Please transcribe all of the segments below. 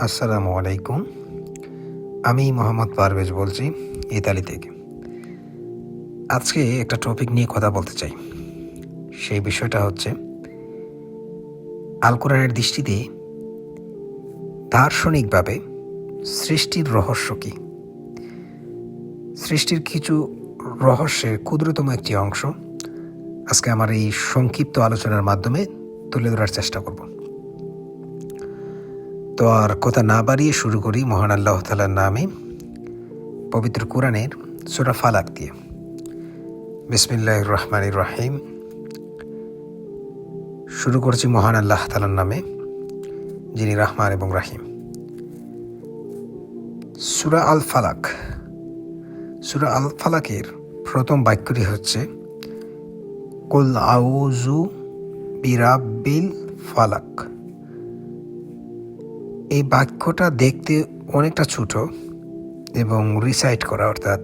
আসসালামু আলাইকুম। আমি মোহাম্মদ পারভেজ বলছি ইতালি থেকে। আজকে একটা টপিক নিয়ে কথা বলতে চাই। সেই বিষয়টা হচ্ছে আল কোরআনের দৃষ্টিতে দার্শনিকভাবে সৃষ্টির রহস্য কী। সৃষ্টির কিছু রহস্যের ক্ষুদ্রতম একটি অংশ আজকে আমার এই সংক্ষিপ্ত আলোচনার মাধ্যমে তুলে ধরার চেষ্টা করব। তো আর কথা না বাড়িয়ে শুরু করি মহান আল্লাহ তাআলার নামে, পবিত্র কোরআনের সূরা ফালাক দিয়ে। বিসমিল্লাহির রহমানির রহিম। শুরু করছি মহান আল্লাহ তাআলার নামে, যিনি রহমান এবং রাহিম। সূরা আল ফালাক। সূরা আল ফালাকের প্রথম বাক্যটি হচ্ছে কুল আউযু বিরাব্বিল ফালাক। এই বাক্যটা দেখতে অনেকটা ছোট এবং রিসাইট করা অর্থাৎ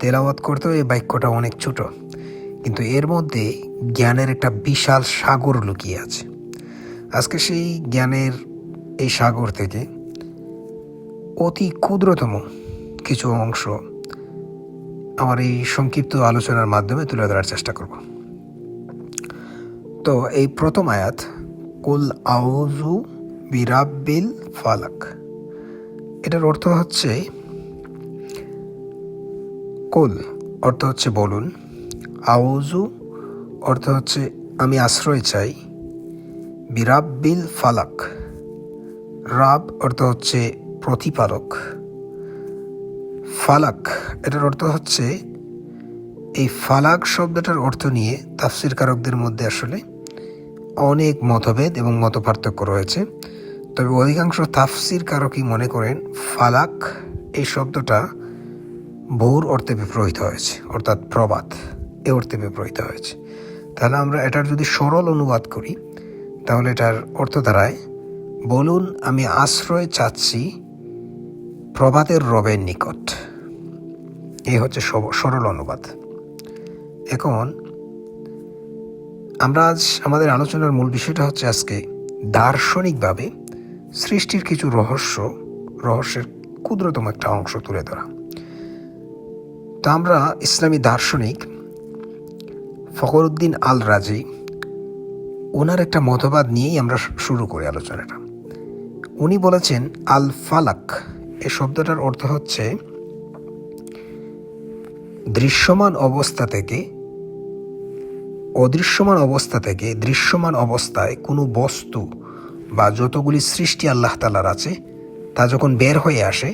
তেলাওয়াত করতেও এই বাক্যটা অনেক ছোট, কিন্তু এর মধ্যে জ্ঞানের একটা বিশাল সাগর লুকিয়ে আছে। আজকে সেই জ্ঞানের এই সাগর থেকে অতি ক্ষুদ্রতম কিছু অংশ আমার এই সংক্ষিপ্ত আলোচনার মাধ্যমে তুলে ধরার চেষ্টা করব। তো এই প্রথম আয়াত কুল আউযু বিরাব্বিল ফালাক, এটার অর্থ হচ্ছে কুল অর্থ হচ্ছে বলুন, আউযু অর্থ হচ্ছে আমি আশ্রয় চাই, বিরাব্বিল ফালাক রাব অর্থ হচ্ছে প্রতিপালক, ফালাক এটার অর্থ হচ্ছে, এই ফালাক শব্দটার অর্থ নিয়ে তাফসীরকারকদের মধ্যে আসলে অনেক মতভেদ এবং মতপার্থক্য রয়েছে। তবে অধিকাংশ তাফসীরকারকই মনে করেন ফালাক এই শব্দটা ভোর অর্থে ব্যবহৃত হয়েছে, অর্থাৎ প্রবাদ এ অর্থে ব্যবহৃত হয়েছে। তাহলে আমরা এটার যদি সরল অনুবাদ করি তাহলে এটার অর্থ দাঁড়ায় বলুন আমি আশ্রয় চাচ্ছি প্রভাতের রবের নিকট। এই হচ্ছে সরল অনুবাদ। এখন আমরা আজ আমাদের আলোচনার মূল বিষয়টা হচ্ছে আজকে দার্শনিকভাবে সৃষ্টির কিছু রহস্যের ক্ষুদ্রতম একটা অংশ তুলে ধরা। তো আমরা ইসলামী দার্শনিক ফখরুদ্দিন আল রাজি ওনার একটা মতবাদ নিয়েই আমরা শুরু করি আলোচনাটা। উনি বলেছেন আল ফালাক এই শব্দটার অর্থ হচ্ছে দৃশ্যমান অবস্থা থেকে অদৃশ্যমান অবস্থা থেকে দৃশ্যমান অবস্থায় কোনো বস্তু বা যতগুলি সৃষ্টি আল্লাহ তাআলার আছে তা যখন বের হয়ে আসে,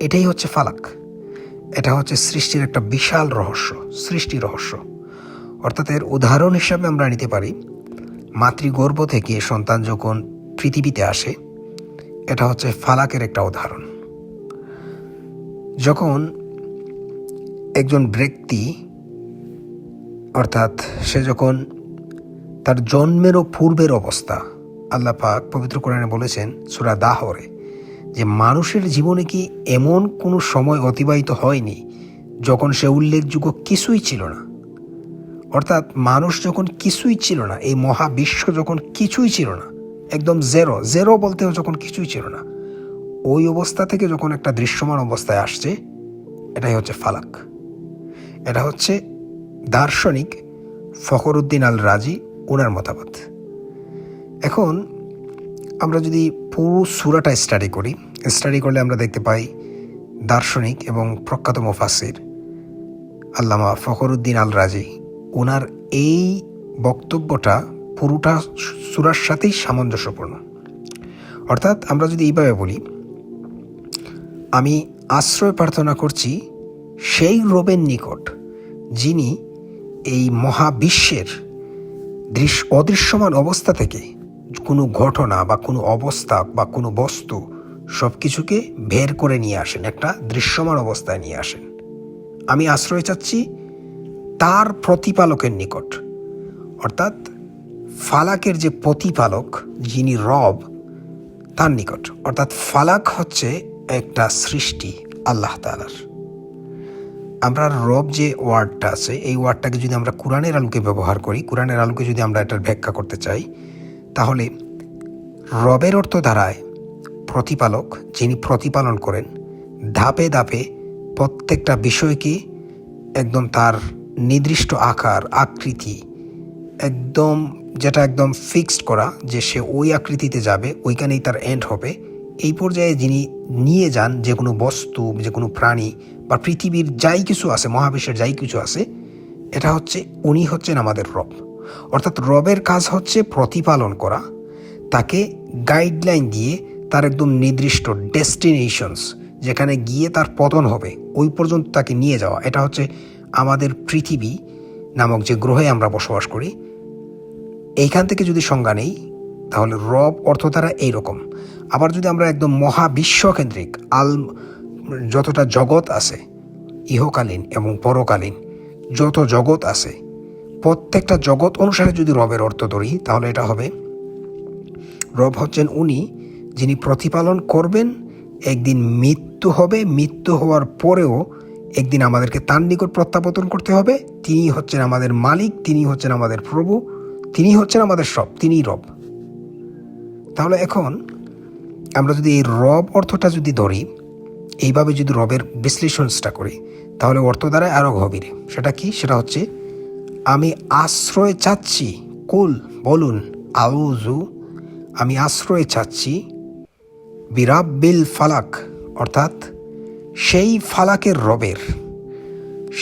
এটাই হচ্ছে ফালাক। এটা হচ্ছে সৃষ্টির একটা বিশাল রহস্য, সৃষ্টি রহস্য। অর্থাৎ এর উদাহরণ হিসাবে আমরা নিতে পারি মাতৃগর্ভ থেকে সন্তান যখন পৃথিবীতে আসে, এটা হচ্ছে ফালাকের একটা উদাহরণ। যখন একজন ব্যক্তি অর্থাৎ সে যখন তার জন্মেরও পূর্বের অবস্থা, আল্লাহ পাক পবিত্র কোরআনে বলেছেন সূরা দাহরে যে মানুষের জীবনে কি এমন কোনো সময় অতিবাহিত হয়নি যখন সে উল্লেখযোগ্য কিছুই ছিল না। অর্থাৎ মানুষ যখন কিছুই ছিল না, এই মহাবিশ্ব যখন কিছুই ছিল না, একদম জেরো বলতেও যখন কিছুই ছিল না, ওই অবস্থা থেকে যখন একটা দৃশ্যমান অবস্থায় আসছে, এটাই হচ্ছে ফালাক। এটা হচ্ছে দার্শনিক ফখরুদ্দিন আল রাজি ওনার মতামত। এখন আমরা যদি পুরো সূরাটা স্টাডি করলে আমরা দেখতে পাই দার্শনিক এবং প্রখ্যাত মুফাসসির আল্লামা ফখরুদ্দিন আল রাজি ওনার এই বক্তব্যটা পুরোটা সূরার সাথেই সামঞ্জস্যপূর্ণ। অর্থাৎ আমরা যদি এইভাবে বলি, আমি আশ্রয় প্রার্থনা করছি সেই রবের নিকট যিনি এই মহাবিশ্বের অদৃশ্যমান অবস্থা থেকে কোনো ঘটনা বা কোনো অবস্থা বা কোনো বস্তু সব কিছুকে বের করে নিয়ে আসেন, একটা দৃশ্যমান অবস্থায় নিয়ে আসেন। আমি আশ্রয় চাচ্ছি তার প্রতিপালকের নিকট, অর্থাৎ ফালাকের যে প্রতিপালক যিনি রব তার নিকট। অর্থাৎ ফালাক হচ্ছে একটা সৃষ্টি আল্লাহ তাআলার। আমরা রব যে ওয়ার্ডটা আছে, এই ওয়ার্ডটাকে যদি আমরা কোরআনের আলোকে ব্যবহার করি, কোরআনের আলোকে যদি আমরা এটার ব্যাখ্যা করতে চাই, তাহলে রবের অর্থ দাঁড়ায় প্রতিপালক, যিনি প্রতিপালন করেন ধাপে ধাপে প্রত্যেকটা বিষয়কে একদম তার নির্দিষ্ট আকার আকৃতি একদম যেটা একদম ফিক্সড করা যে সে ওই আকৃতিতে যাবে, ওইখানেই তার এন্ড হবে, এই পর্যায়ে যিনি নিয়ে যান যে কোনো বস্তু, যে কোনো প্রাণী বা পৃথিবীর যাই কিছু আছে, মহাবিশ্বের যাই কিছু আছে, এটা হচ্ছে উনি হচ্ছেন আমাদের রব। অর্থাৎ রবের কাজ হচ্ছে প্রতিপালন করা, তাকে গাইডলাইন দিয়ে তার একদম নির্দিষ্ট ডেস্টিনেশনস যেখানে গিয়ে তার পতন হবে ওই পর্যন্ত তাকে নিয়ে যাওয়া। এটা হচ্ছে আমাদের পৃথিবী নামক যে গ্রহে আমরা বসবাস করি। এইখান থেকে যদি সংজ্ঞা নেই তাহলে রব অর্থ দ্বারা এইরকম। আবার যদি আমরা একদম মহাবিশ্বকেন্দ্রিক যতটা জগৎ আছে, ইহকালীন এবং পরকালীন যত জগৎ আছে, প্রত্যেকটা জগৎ অনুসারে যদি রবের অর্থ ধরি তাহলে এটা হবে রব হচ্ছেন উনি যিনি প্রতিপালন করবেন। একদিন মৃত্যু হবে, মৃত্যু হওয়ার পরেও একদিন আমাদেরকে তার নিকট প্রত্যাবর্তন করতে হবে। তিনি হচ্ছেন আমাদের মালিক, তিনি হচ্ছেন আমাদের প্রভু, তিনি হচ্ছেন আমাদের সব, তিনিই রব। তাহলে এখন আমরা যদি এই রব অর্থটা যদি ধরি, এইভাবে যদি রবের বিশ্লেষণটা করি তাহলে অর্থ দ্বারা আরও গভীরে। সেটা কি? সেটা হচ্ছে আমি আশ্রয় চাচ্ছি, কুল বলুন, আউযু, আমি আশ্রয় চাচ্ছি বিরাব্বিল ফালাক, অর্থাৎ সেই ফালাকের রবের,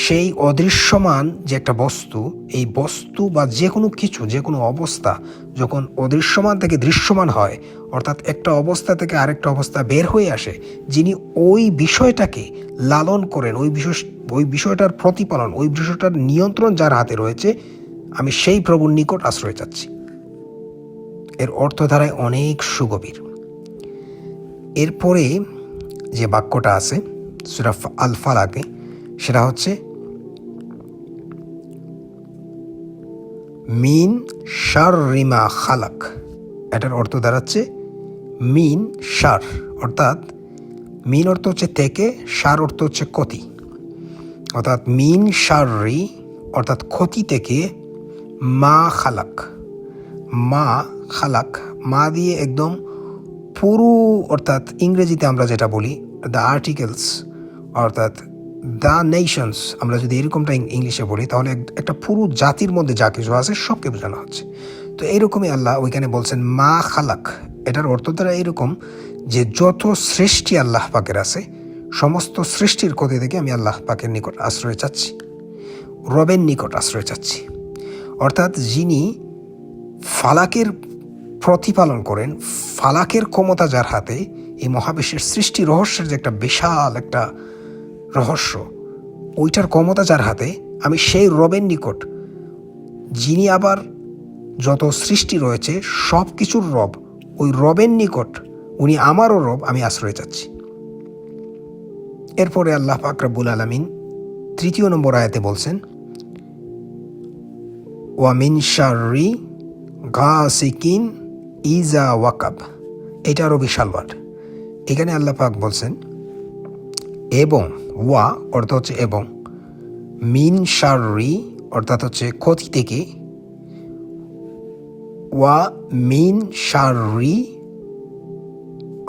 সেই অদৃশ্যমান যে একটা বস্তু, এই বস্তু বা যে কোনো কিছু, যে কোনো অবস্থা যখন অদৃশ্যমান থেকে দৃশ্যমান হয়, অর্থাৎ একটা অবস্থা থেকে আরেকটা অবস্থা বের হয়ে আসে, যিনি ওই বিষয়টাকে লালন করেন, ওই বিষয়টার প্রতিপালন, ওই বিষয়টার নিয়ন্ত্রণ যার হাতে রয়েছে, আমি সেই প্রভুর নিকট আশ্রয় চাচ্ছি। এর অর্থধারায় অনেক সুগভীর। এরপরে যে বাক্যটা আছে সূরা আল ফালাকে, সেটা হচ্ছে মিন শাররি মা খালাক। এটার অর্থ দাঁড়াচ্ছে মিন শার, অর্থাৎ মিন অর্থ হচ্ছে থেকে, শার অর্থ হচ্ছে ক্ষতি, অর্থাৎ মিন শাররি অর্থাৎ ক্ষতি থেকে, মা খালাক, মা খালাক, মা দিয়ে একদম পুরো, অর্থাৎ ইংরেজিতে আমরা যেটা বলি দ্য আর্টিকেলস, অর্থাৎ দ্য নেশনস, আমরা যদি এরকমটা ইংলিশে বলি তাহলে একটা পুরো জাতির মধ্যে যা কিছু আছে সবকে বোঝানো হচ্ছে। তো এইরকমই আল্লাহ ওইখানে বলছেন মা খালাক। এটার অর্থ দ্বারা এরকম যে যত সৃষ্টি আল্লাহ পাকের আছে, সমস্ত সৃষ্টির ক্ষতি থেকে আমি আল্লাহ পাকের নিকট আশ্রয় চাচ্ছি, রবের নিকট আশ্রয় চাচ্ছি। অর্থাৎ যিনি ফালাকের প্রতিপালন করেন, ফালাকের ক্ষমতা যার হাতে, এই মহাবিশ্বের সৃষ্টি রহস্যের যে একটা বিশাল একটা রহস্য, ওইটার ক্ষমতা যার হাতে, আমি সেই রবের নিকট, যিনি আবার যত সৃষ্টি রয়েছে সব কিছুর রব, ওই রবের নিকট, উনি আমারও রব, আমি আশ্রয় চাচ্ছি। এরপরে আল্লাহ পাক রব্বুল আলামিন 3 নম্বর আয়াতে বলছেন ওয়া মিন শাররি গাসিকিন ইজা ওয়াকাব। এটারও বিশাল ওয়ার্ড। এখানে আল্লাহ পাক বলছেন এবং, ওয়া অর্থ হচ্ছে এবং, মিন শাররি অর্থাৎ হচ্ছে ক্ষতি থেকে, ওয়া মিন শাররি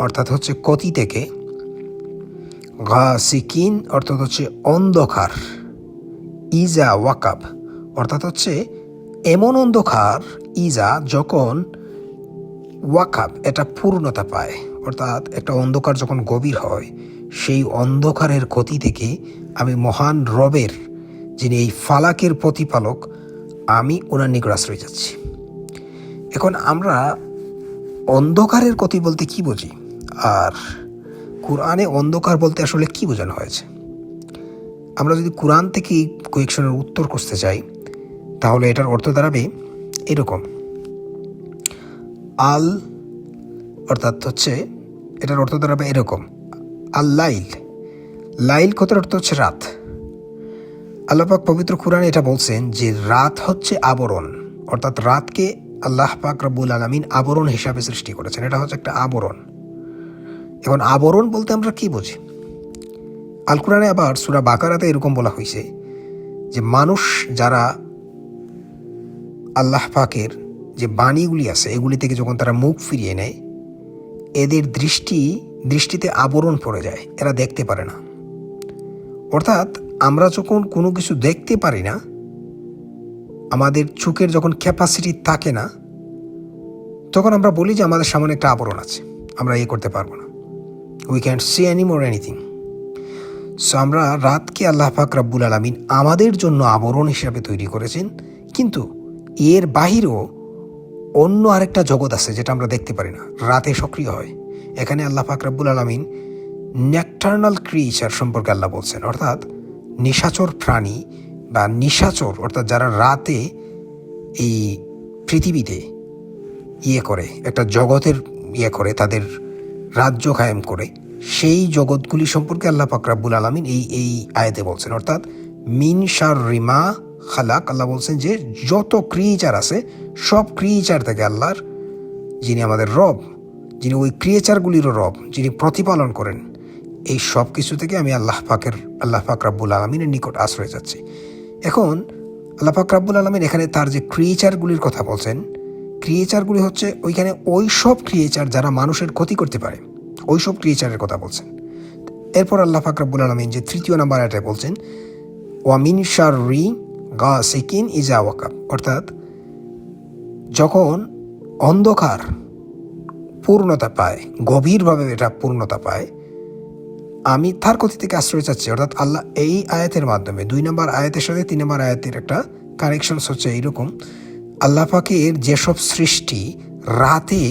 অর্থাৎ হচ্ছে ক্ষতি থেকে, গাসিকিন অর্থাৎ হচ্ছে অন্ধকার, ইজা ওয়াকাব অর্থাৎ হচ্ছে এমন অন্ধকার, ইজা যখন, ওয়াকাব এটা পূর্ণতা পায়, অর্থাৎ একটা অন্ধকার যখন গভীর হয়, সেই অন্ধকারের ক্ষতি থেকে আমি মহান রবের, যিনি এই ফালাকের প্রতিপালক, আমি ওনার নিকট আশ্রয় যাচ্ছি। এখন আমরা অন্ধকারের ক্ষতি বলতে কি বুঝি, আর কোরআনে অন্ধকার বলতে আসলে কি বোঝানো হয়েছে? আমরা যদি কোরআন থেকে এই কোয়েকশনের উত্তর খুঁজতে চাই তাহলে এটার অর্থ দাঁড়াবে এরকম। আল অর্থাৎ হচ্ছে, এটার অর্থ দাঁড়াবে এরকম, আল লাইল, লাইল কথার অর্থ হচ্ছে রাত। আল্লাহ পাক পবিত্র কোরআনে এটা বলছেন যে রাত হচ্ছে আবরণ, অর্থাৎ রাতকে আল্লাহ পাক রব্বুল আলামিন আবরণ হিসাবে সৃষ্টি করেছেন। এটা হচ্ছে একটা আবরণ। এখন আবরণ বলতে আমরা কি বুঝি? আল কোরআনে আবার সূরা বাকারাতে এরকম বলা হয়েছে যে মানুষ যারা আল্লাহ পাকের যে বাণীগুলি আছে এগুলি থেকে যখন তারা মুখ ফিরিয়ে নেয়, এদের দৃষ্টিতে আবরণ পড়ে যায়, এরা দেখতে পারে না। অর্থাৎ আমরা যখন কোনো কিছু দেখতে পারি না, আমাদের চোখের যখন ক্যাপাসিটি থাকে না, তখন আমরা বলি যে আমাদের সামনে একটা আবরণ আছে, আমরা করতে পারবো না, we can't C any more anything. So আমরা রাতকে আল্লাহ পাক রব্বুল আলামিন আমাদের জন্য আবরণ হিসাবে তৈরি করেছেন, কিন্তু এর বাহিরেও অন্য আরেকটা জগৎ আছে যেটা আমরা দেখতে পারি না, রাতে সক্রিয় হয়। এখানে আল্লাহ পাক রব্বুল আলামিন ন্যাকটার্নাল ক্রিয়েচার সম্পর্কে আল্লাহ বলছেন, অর্থাৎ নিশাচর প্রাণী বা নিশাচর, অর্থাৎ যারা রাতে এই পৃথিবীতে করে একটা জগতের করে, তাদের রাজ্য কায়েম করে, সেই জগৎগুলি সম্পর্কে আল্লাহ পাক রব্বুল আলামিন এই আয়াতে বলছেন। অর্থাৎ মিন শাররি মা খালাক, আল্লাহ বলছেন যে যত ক্রিয়েচার আছে সব ক্রিয়েচার থেকে আল্লাহর, যিনি আমাদের রব, যিনি ওই ক্রিয়েচারগুলিরও রব, যিনি প্রতিপালন করেন, এই সব কিছু থেকে আমি আল্লাহ পাক রব্বুল আলামিনের নিকট আশ্রয় যাচ্ছি। এখন আল্লাহ পাক রব্বুল আলামিন এখানে তার যে ক্রিয়েচারগুলির কথা বলছেন, ক্রিয়েচারগুলি হচ্ছে ওইখানে ওই সব ক্রিয়েচার যারা মানুষের ক্ষতি করতে পারে, ওই সব ক্রিয়েচারের কথা বলছেন। এরপর আল্লাহ পাক রব্বুল আলামিন যে 3 নম্বর আয়াতে বলছেন ওয়া মিন শাররি গাসিকিন ইযা ওয়াকাব, অর্থাৎ যখন অন্ধকার পূর্ণতা পায়, গভীরভাবে এটা পূর্ণতা পায়, আমি তার ক্ষতি থেকে আশ্রয় চাচ্ছি। অর্থাৎ আল্লাহ এই আয়াতের মাধ্যমে 2 নম্বর আয়াতের সাথে 3 নম্বর আয়াতের একটা কানেকশনস হচ্ছে এইরকম, আল্লাহ পাকের যেসব সৃষ্টি রাতে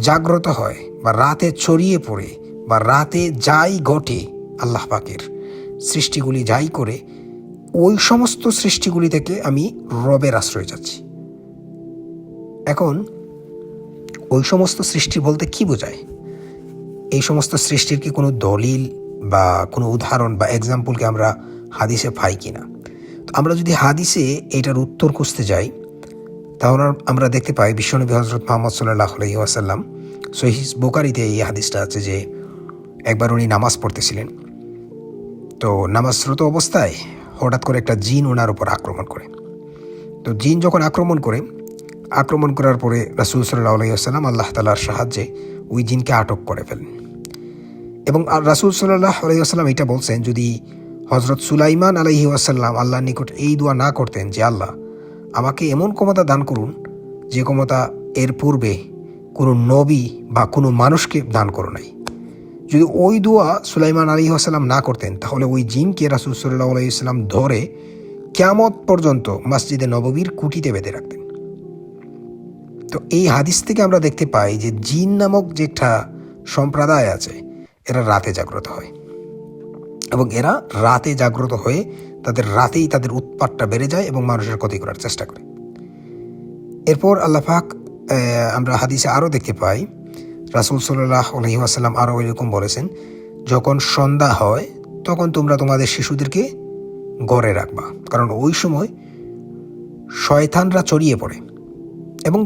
জাগ্রত হয় বা রাতে ছড়িয়ে পড়ে বা রাতে যাই ঘটে, আল্লাহ পাকের সৃষ্টিগুলি যাই করে, ওই সমস্ত সৃষ্টিগুলি থেকে আমি রবের আশ্রয় চাচ্ছি। এখন ওই সমস্ত সৃষ্টি বলতে কি বোঝায়? এই সমস্ত সৃষ্টির কি কোনো দলিল বা কোনো উদাহরণ বা এক্সাম্পলকে আমরা হাদিসে পাই কিনা? তো আমরা যদি হাদিসে এটার উত্তর খুঁজতে যাই, তাহলে আমরা দেখতে পাই বিশ্বনবী হযরত মুহাম্মদ সাল্লাল্লাহু আলাইহি ওয়াসাল্লাম, সহিহ বুখারীতে এই হাদিসটা আছে যে একবার উনি নামাজ পড়তেছিলেন, তো নামাজরত অবস্থায় হঠাৎ করে একটা জিন ওনার উপর আক্রমণ করে। তো জিন যখন আক্রমণ করার পরে রাসূল সাল্লাল্লাহু আলাইহি ওয়াসাল্লাম আল্লাহ তাআলার সাহায্যে ওই জিনকে আটক করে ফেলেন। এবং রাসূল সাল্লাল্লাহু আলাইহি ওয়াসাল্লাম এটা বলছেন, যদি হযরত সুলাইমান আলাইহি ওয়াসাল্লাম আল্লাহর নিকট এই দোয়া না করতেন যে আল্লাহ আমাকে এমন ক্ষমতা দান করুন যে ক্ষমতা এর পূর্বে কোনো নবী বা কোনো মানুষকে দান করো নাই, যদি ওই দোয়া সুলাইমান আলাইহিস সালাম না করতেন, তাহলে ওই জিনকে রাসূল সাল্লাল্লাহু আলাইহি ওয়াসাল্লাম ধরে কিয়ামত পর্যন্ত মসজিদে নববীর খুঁটিতে বেঁধে রাখতেন। তো এই হাদিস থেকে আমরা দেখতে পাই যে জিন নামক যে একটা সম্প্রদায় আছে, এরা রাতে জাগ্রত হয় এবং এরা রাতে জাগ্রত হয়ে তাদের রাতেই তাদের উৎপাতটা বেড়ে যায় এবং মানুষের ক্ষতি করার চেষ্টা করে। এরপর আল্লাহ পাক আমরা হাদিসে আরও দেখতে পাই, রাসূল সাল্লাল্লাহু আলাইহি ওয়াসাল্লাম আরও এরকম বলেছেন, যখন সন্ধ্যা হয় তখন তোমরা তোমাদের শিশুদেরকে ঘরে রাখবা, কারণ ওই সময় শয়তানরা ছড়িয়ে পড়ে, এবং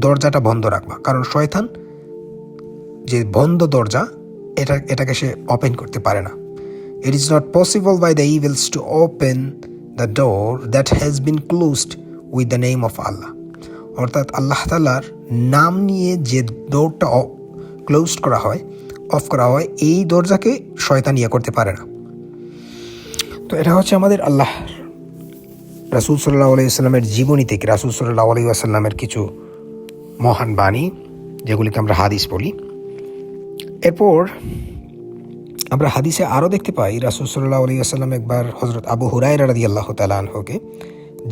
দরজাটা বন্ধ রাখবা, কারণ শয়তান যে বন্ধ দরজা এটাকে সে ওপেন করতে পারে না। It is not possible by the evils to open the door that has been closed with the name of Allah, অর্থাৎ আল্লাহ তাআলার নাম নিয়ে যে ডোরটা ক্লোজড করা হয়, অফ করা হয়, এই দরজাকে শয়তান করতে পারে না। তো এটা হচ্ছে আমাদের আল্লাহ রাসূল সাল্লাল্লাহু আলাইহি ওয়াসাল্লামের জীবনী থেকে রাসূল সাল্লাল্লাহু আলাইহি ওয়াসাল্লামের কিছু মহান বাণী, যেগুলিকে আমরা হাদিস বলি। এরপর আমরা হাদিসে আরও দেখতে পাই, রাসূল সাল্লাল্লাহু আলাইহি ওয়াসাল্লাম একবার হযরত আবু হুরায়রা রাদিয়াল্লাহু তাআলা আনহুকে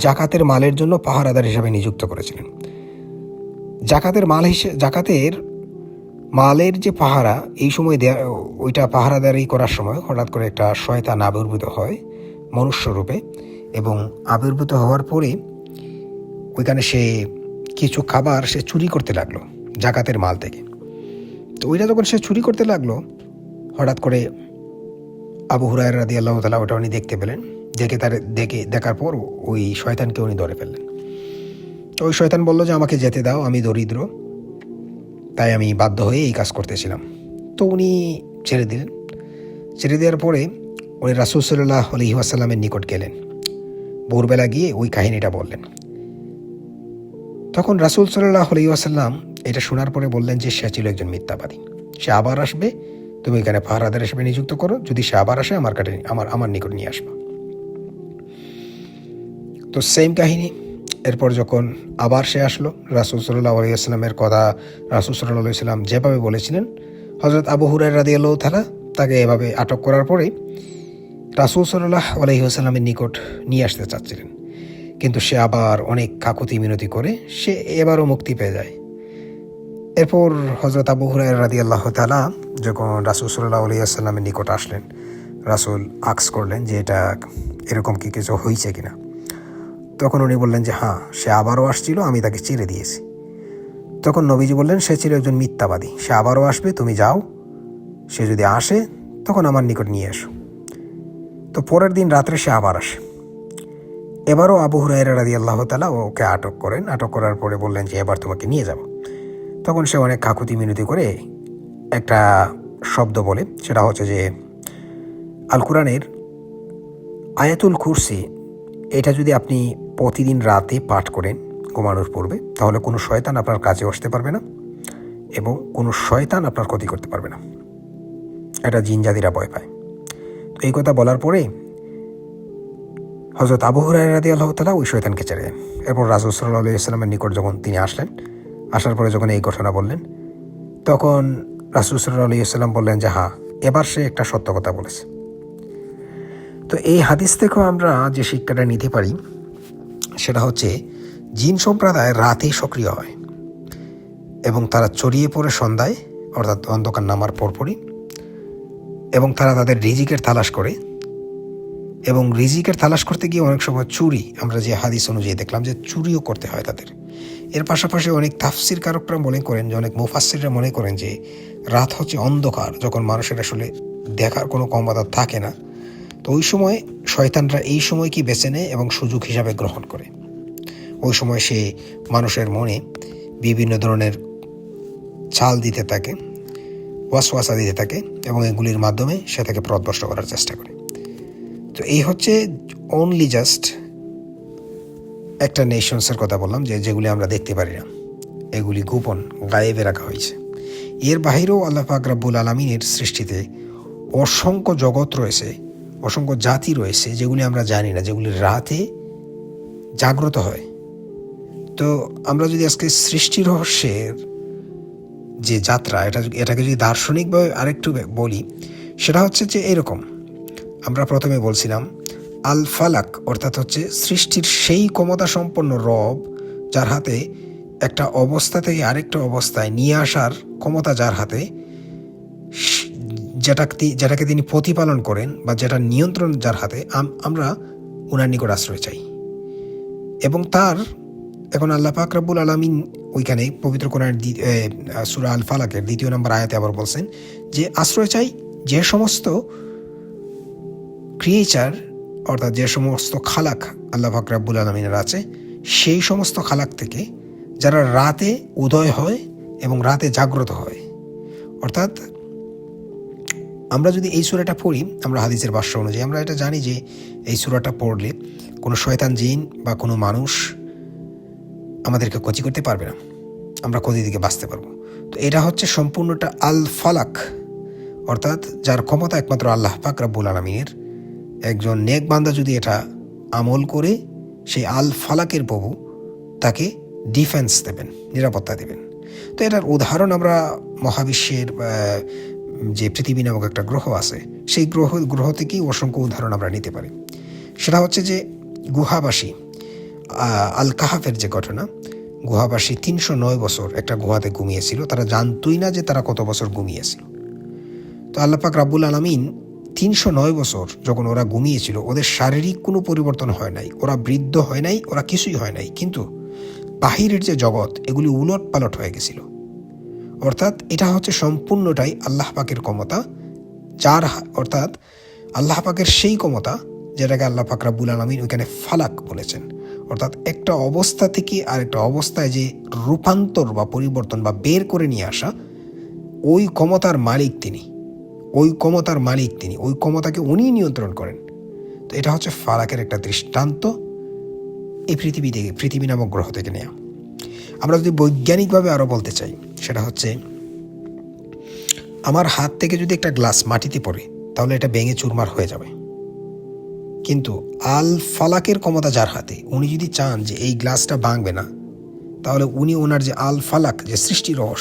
জাকাতের মালের জন্য পাহারাদার হিসেবে নিযুক্ত করেছিলেন। জাকাতের মালের যে পাহারা, এই সময় ওইটা পাহারাদারি করার সময় হঠাৎ করে একটা শয়তান আবির্ভূত হয় মনুষ্য রূপে, এবং আবির্ভূত হওয়ার পরে ওইখানে সে কিছু খাবার সে চুরি করতে লাগলো জাকাতের মাল থেকে। তো ওইটা যখন সে চুরি করতে লাগলো, হঠাৎ করে আবু হুরায়রা রাদিয়াল্লাহু তাআলা ওটা উনি দেখতে পেলেন, দেখার পর ওই শয়তানকে উনি ধরে ফেললেন। তো ওই শয়তান বলল যে আমাকে যেতে দাও, আমি দরিদ্র, তাই আমি বাধ্য হয়ে এই কাজ করতেছিলাম। তো উনি ছেড়ে দিলেন। ছেড়ে দেওয়ার পরে উনি রাসূল সাল্লাল্লাহু আলাইহি ওয়াসাল্লামের নিকট গেলেন, ভোরবেলা গিয়ে ওই কাহিনীটা বললেন। তখন রাসূল সাল্লাল্লাহু আলাইহি ওয়াসাল্লাম এটা শোনার পরে বললেন যে সে ছিল একজন মিথ্যাবাদী, সে আবার আসবে, তুমি এখানে পাহারাদার হিসেবে নিযুক্ত করো, যদি সে আবার আসে আমার নিকট নিয়ে আসবে। তো সেম কাহিনী। এরপর যখন আবার সে আসলো, রাসূল সাল্লাল্লাহু আলাইহি ওয়াসাল্লামের কথা রাসূল সাল্লাল্লাহু আলাইহি ওয়াসাল্লাম যেভাবে বলেছিলেন, হযরত আবু হুরায়রা রাদিয়াল্লাহু তাআলা তাকে এভাবে আটক করার পরে রাসূল সাল্লাল্লাহু আলাইহি ওয়াসাল্লামের নিকট নিয়ে আসতে চাচ্ছিলেন, কিন্তু সে আবার অনেক কাকুতি মিনতি করে সে এবারও মুক্তি পেয়ে যায়। এরপর হযরত আবু হুরায়রা রাদিয়াল্লাহু তাআলা যখন রাসূল সাল্লাল্লাহু আলাইহি ওয়াসাল্লামের নিকট আসলেন, রাসূল আস্ক করলেন যে এটা এরকম কি কিছু হয়েছে কিনা। তখন উনি বললেন যে হ্যাঁ, সে আবারও আসছিল, আমি তাকে ছেড়ে দিয়েছি। তখন নবীজি বললেন সে ছিল একজন মিথ্যাবাদী, সে আবারও আসবে, তুমি যাও, সে যদি আসে তখন আমার নিকট নিয়ে এসো। তো পরের দিন রাত্রে সে আবার আসে। এবারও আবু হুরায়রা রাদিয়াল্লাহু তাআলা ওকে আটক করেন। আটক করার পরে বললেন যে এবার তোমাকে নিয়ে যাব। তখন সে অনেক কাকুতি মিনতি করে একটা শব্দ বলে, সেটা হচ্ছে যে আল কুরআনের আয়াতুল কুরসি, এটা যদি আপনি প্রতিদিন রাতে পাঠ করেন ঘুমানোর পূর্বে, তাহলে কোনো শয়তান আপনার কাছে আসতে পারবে না এবং কোনো শয়তান আপনার ক্ষতি করতে পারবে না। এটা জিনজাতিরা ভয় পায়। তো এই কথা বলার পরে হযরত আবু হুরায়রা রাদিয়াল্লাহু তাআলা ওই শয়তানকে ছেড়ে দেন। এরপর রাসূল সাল্লাল্লাহু আলাইহি ওয়াসাল্লামের নিকট যখন তিনি আসলেন, আসার পরে যখন এই ঘটনা বললেন, তখন রাসূল সাল্লাল্লাহু আলাইহি ওয়াসাল্লাম বললেন যে হ্যাঁ, এবার সে একটা সত্য কথা বলেছে। তো এই হাদিস থেকেও আমরা যে শিক্ষাটা নিতে পারি সেটা হচ্ছে জিন সম্প্রদায় রাতেই সক্রিয় হয় এবং তারা ছড়িয়ে পড়ে সন্ধ্যায়, অর্থাৎ অন্ধকার নামার পরপরই, এবং তারা তাদের রিজিকের তালাশ করে, এবং রিজিকের তালাশ করতে গিয়ে অনেক সময় চুরি, আমরা যে হাদিস অনুযায়ী দেখলাম যে চুরিও করতে হয় তাদের। এর পাশাপাশি অনেক তাফসির কারকরা মনে করেন, যে অনেক মুফাসসিররা মনে করেন যে রাত হচ্ছে অন্ধকার, যখন মানুষের আসলে দেখার কোনো ক্ষমতা থাকে না। তো ওই সময় শয়তানরা এই সময় কি বেছে নেয় এবং সুযোগ হিসাবে গ্রহণ করে। ওই সময় সে মানুষের মনে বিভিন্ন ধরনের চাল দিতে থাকে, ওয়াসওয়াসা দিতে থাকে, এবং এগুলির মাধ্যমে সে তাকে পথভ্রষ্ট করার চেষ্টা করে। তো এই হচ্ছে অনলি জাস্ট একটা নেশনসের কথা বললাম, যেগুলি আমরা দেখতে পারি না, এগুলি গোপন গায়েবে রাখা হয়েছে। এর বাহিরেও আল্লাহ পাক রব্বুল আলামিনের সৃষ্টিতে অসংখ্য জগৎ রয়েছে, অসংখ্য জাতি রয়েছে, যেগুলি আমরা জানি না, যেগুলি রাতে জাগ্রত হয়। তো আমরা যদি আজকে সৃষ্টি রহস্যের যে যাত্রা, এটাকে যদি দার্শনিকভাবে আরেকটু বলি, সেটা হচ্ছে যে এরকম। আমরা প্রথমে বলছিলাম আল ফালাক, অর্থাৎ হচ্ছে সৃষ্টির সেই ক্ষমতা সম্পন্ন রব, যার হাতে একটা অবস্থা থেকে আরেকটা অবস্থায় নিয়ে আসার ক্ষমতা যার হাতে, যেটাকে তিনি প্রতিপালন করেন বা যেটা নিয়ন্ত্রণ যার হাতে, আমরা উনার নিকট আশ্রয় চাই। এবং তার এখন আল্লাহ পাক রব্বুল আলামিন ওইখানে পবিত্র কোরআনের সূরা আল ফালাকের 2 নম্বর আয়াতে আবার বলছেন যে আশ্রয় চাই যে সমস্ত ক্রিয়েচার, অর্থাৎ যে সমস্ত খালাক আল্লাহ পাক রব্বুল আলামিনের আছে, সেই সমস্ত খালাক থেকে যারা রাতে উদয় হয় এবং রাতে জাগ্রত হয়। অর্থাৎ আমরা যদি এই সূরাটা পড়ি, আমরা হাদিসের ভাষ্য অনুযায়ী আমরা এটা জানি যে এই সূরাটা পড়লে কোনো শয়তান জিন বা কোনো মানুষ আমাদেরকে ক্ষতি করতে পারবে না, আমরা ক্ষতি থেকে বাঁচতে পারবো। তো এটা হচ্ছে সম্পূর্ণটা আল ফালাক, অর্থাৎ যার ক্ষমতা একমাত্র আল্লাহ পাক রব্বুল আলামিনের। একজন নেক বান্দা যদি এটা আমল করে, সেই আল ফালাকের প্রভু তাকে ডিফেন্স দেবেন, নিরাপত্তা দেবেন। তো এটার উদাহরণ আমরা মহাবিশ্বের যে পৃথিবী নামক একটা গ্রহ আছে, সেই গ্রহ থেকেই অসংখ্য উদাহরণ আমরা নিতে পারি। সেটা হচ্ছে যে গুহাবাসী আল কাহাফের যে ঘটনা, গুহাবাসী 309 বছর একটা গুহাতে ঘুমিয়েছিল, তারা জানতই না যে তারা কত বছর ঘুমিয়েছিল। তো আল্লাহ পাক রব্বুল আলামিন 309 বছর যখন ওরা ঘুমিয়েছিল, ওদের শারীরিক কোনো পরিবর্তন হয় নাই, ওরা বৃদ্ধ হয় নাই, ওরা কিছুই হয় নাই, কিন্তু বাহিরের যে জগৎ এগুলি উলট পালট হয়ে গেছিল। অর্থাৎ এটা হচ্ছে সম্পূর্ণটাই আল্লাহ পাকের ক্ষমতা, অর্থাৎ আল্লাহ পাকের সেই ক্ষমতা যেটাকে আল্লাহ পাক রব্বুল আলামিন ওইখানে ফালাক বলেছেন। অর্থাৎ একটা অবস্থা থেকে আরেকটা অবস্থায় যে রূপান্তর বা পরিবর্তন বা বের করে নিয়ে আসা, ওই ক্ষমতার মালিক তিনি, ওই ক্ষমতাকে উনি নিয়ন্ত্রণ করেন। তো এটা হচ্ছে ফালাকের একটা দৃষ্টান্ত এই পৃথিবী নামক গ্রহ থেকে নেওয়া। আমরা যদি বৈজ্ঞানিকভাবে আরও বলতে চাই, সেটা হচ্ছে আমার হাত থেকে যদি একটা গ্লাস মাটিতে পড়ে তাহলে এটা ভেঙে চুরমার হয়ে যাবে, কিন্তু আল ফালাকের ক্ষমতা যার হাতে, উনি যদি চান যে এই গ্লাসটা ভাঙবে না, তাহলে উনি ওনার যে আল ফালাক, যে সৃষ্টি রহস্য,